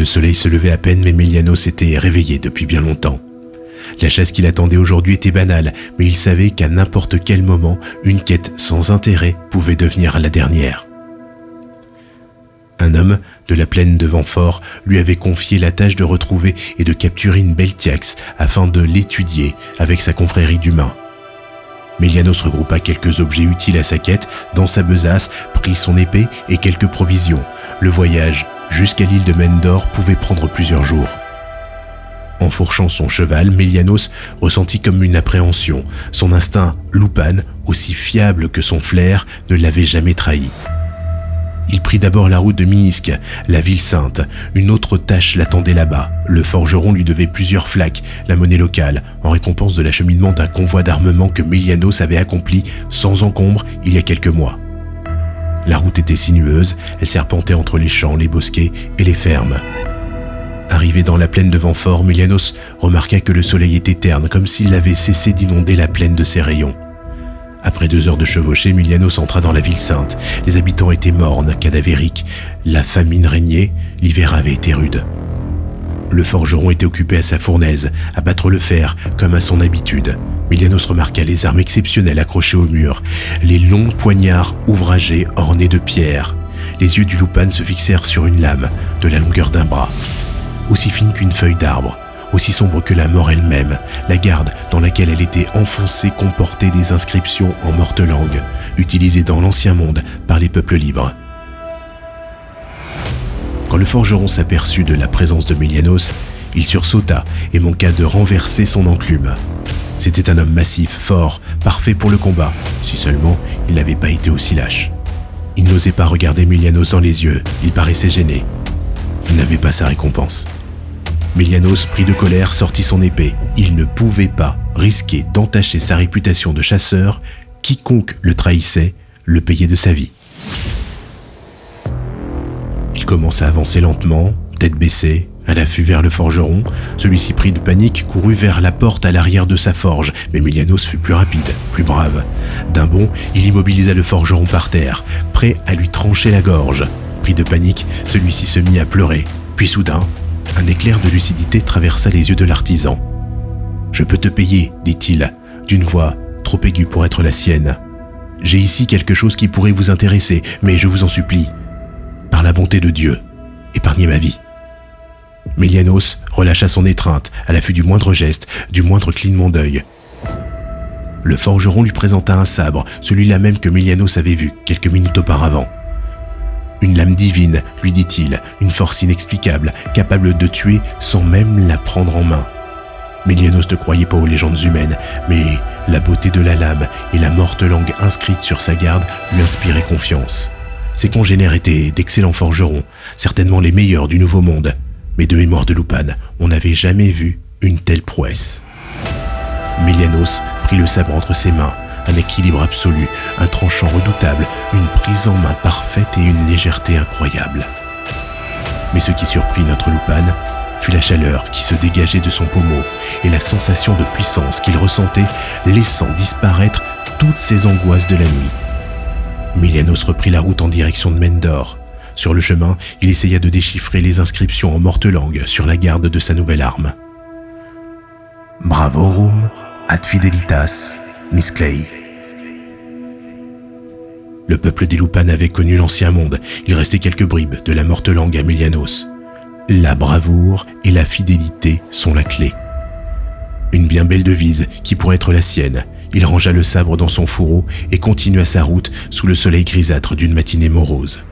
soleil se levait à peine, mais Mélianos s'était réveillé depuis bien longtemps. La chasse qui l'attendait aujourd'hui était banale, mais il savait qu'à n'importe quel moment, une quête sans intérêt pouvait devenir la dernière. Un homme de la plaine de Ventfort lui avait confié la tâche de retrouver et de capturer une Beltiax afin de l'étudier avec sa confrérie d'humains. Mélianos regroupa quelques objets utiles à sa quête dans sa besace, prit son épée et quelques provisions. Le voyage jusqu'à l'île de Mendor pouvait prendre plusieurs jours. Enfourchant son cheval, Mélianos ressentit comme une appréhension. Son instinct Lupan, aussi fiable que son flair, ne l'avait jamais trahi. Il prit d'abord la route de Minisk, la ville sainte. Une autre tâche l'attendait là-bas. Le forgeron lui devait plusieurs flaques, la monnaie locale, en récompense de l'acheminement d'un convoi d'armement que Mélianos avait accompli sans encombre il y a quelques mois. La route était sinueuse, elle serpentait entre les champs, les bosquets et les fermes. Arrivé dans la plaine de Ventfort, Mélianos remarqua que le soleil était terne, comme s'il avait cessé d'inonder la plaine de ses rayons. Après 2 heures de chevauchée, Mélianos entra dans la ville sainte. Les habitants étaient mornes, cadavériques. La famine régnait, l'hiver avait été rude. Le forgeron était occupé à sa fournaise, à battre le fer, comme à son habitude. Mélianos remarqua les armes exceptionnelles accrochées au mur, les longs poignards ouvragés ornés de pierres. Les yeux du Lupan se fixèrent sur une lame, de la longueur d'un bras, aussi fine qu'une feuille d'arbre, aussi sombre que la mort elle-même. La garde dans laquelle elle était enfoncée comportait des inscriptions en morte langue, utilisées dans l'ancien monde par les peuples libres. Quand le forgeron s'aperçut de la présence de Mélianos, il sursauta et manqua de renverser son enclume. C'était un homme massif, fort, parfait pour le combat, si seulement il n'avait pas été aussi lâche. Il n'osait pas regarder Mélianos dans les yeux, il paraissait gêné. Il n'avait pas sa récompense. Mélianos, pris de colère, sortit son épée. Il ne pouvait pas risquer d'entacher sa réputation de chasseur. Quiconque le trahissait le payait de sa vie. Il commença à avancer lentement, tête baissée, à l'affût vers le forgeron. Celui-ci, pris de panique, courut vers la porte à l'arrière de sa forge, mais Mélianos fut plus rapide, plus brave. D'un bond, il immobilisa le forgeron par terre, prêt à lui trancher la gorge. Pris de panique, celui-ci se mit à pleurer. Puis soudain, un éclair de lucidité traversa les yeux de l'artisan. « Je peux te payer, dit-il, d'une voix trop aiguë pour être la sienne. J'ai ici quelque chose qui pourrait vous intéresser, mais je vous en supplie, par la bonté de Dieu, épargnez ma vie. » Mélianos relâcha son étreinte à l'affût du moindre geste, du moindre clignement d'œil. Le forgeron lui présenta un sabre, celui-là même que Mélianos avait vu quelques minutes auparavant. Une lame divine, lui dit-il, une force inexplicable, capable de tuer sans même la prendre en main. Mélianos ne croyait pas aux légendes humaines, mais la beauté de la lame et la morte langue inscrite sur sa garde lui inspiraient confiance. Ses congénères étaient d'excellents forgerons, certainement les meilleurs du Nouveau Monde, mais de mémoire de Lupan, on n'avait jamais vu une telle prouesse. Mélianos prit le sabre entre ses mains, un équilibre absolu, un tranchant redoutable, une prise en main parfaite et une légèreté incroyable. Mais ce qui surprit notre Lupan fut la chaleur qui se dégageait de son pommeau et la sensation de puissance qu'il ressentait, laissant disparaître toutes ses angoisses de la nuit. Mélianos reprit la route en direction de Mendor. Sur le chemin, il essaya de déchiffrer les inscriptions en morte langue sur la garde de sa nouvelle arme. Bravorum ad fidelitas misclei. Le peuple des Lupan avait connu l'ancien monde. Il restait quelques bribes de la morte langue à Mélianos. La bravoure et la fidélité sont la clé. Une bien belle devise qui pourrait être la sienne. Il rangea le sabre dans son fourreau et continua sa route sous le soleil grisâtre d'une matinée morose.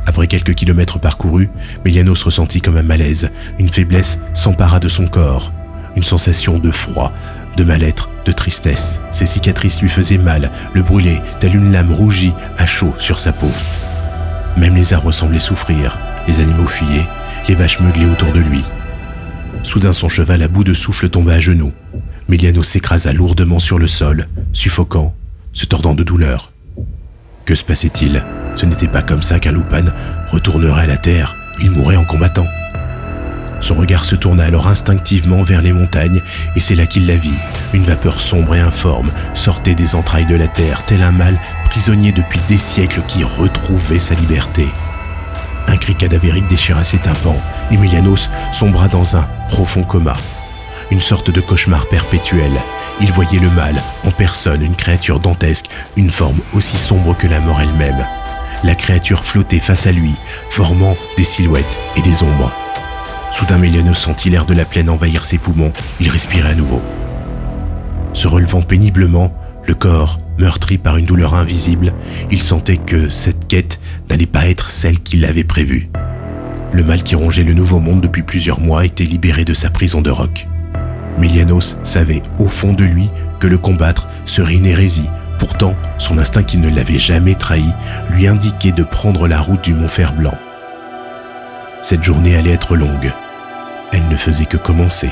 Après quelques kilomètres parcourus, Mélianos ressentit comme un malaise. Une faiblesse s'empara de son corps. Une sensation de froid, de mal-être, de tristesse. Ses cicatrices lui faisaient mal, le brûlaient, telle une lame rougie à chaud sur sa peau. Même les arbres semblaient souffrir, les animaux fuyaient, les vaches meuglaient autour de lui. Soudain, son cheval à bout de souffle tomba à genoux. Mélianos s'écrasa lourdement sur le sol, suffocant, se tordant de douleur. Que se passait-il? Ce n'était pas comme ça qu'un Lupan retournerait à la terre, il mourrait en combattant. Son regard se tourna alors instinctivement vers les montagnes, et c'est là qu'il la vit. Une vapeur sombre et informe sortait des entrailles de la terre, tel un mâle prisonnier depuis des siècles qui retrouvait sa liberté. Un cri cadavérique déchira ses tympans. Emilianos sombra dans un profond coma. Une sorte de cauchemar perpétuel. Il voyait le mal, en personne, une créature dantesque, une forme aussi sombre que la mort elle-même. La créature flottait face à lui, formant des silhouettes et des ombres. Soudain, Emilianos sentit l'air de la plaine envahir ses poumons. Il respirait à nouveau. Se relevant péniblement, le corps meurtri par une douleur invisible, il sentait que cette quête n'allait pas être celle qu'il avait prévue. Le mal qui rongeait le Nouveau Monde depuis plusieurs mois était libéré de sa prison de roc. Emilianos savait au fond de lui que le combattre serait une hérésie. Pourtant, son instinct qui ne l'avait jamais trahi lui indiquait de prendre la route du Mont Fer-Blanc. Cette journée allait être longue. Elle ne faisait que commencer.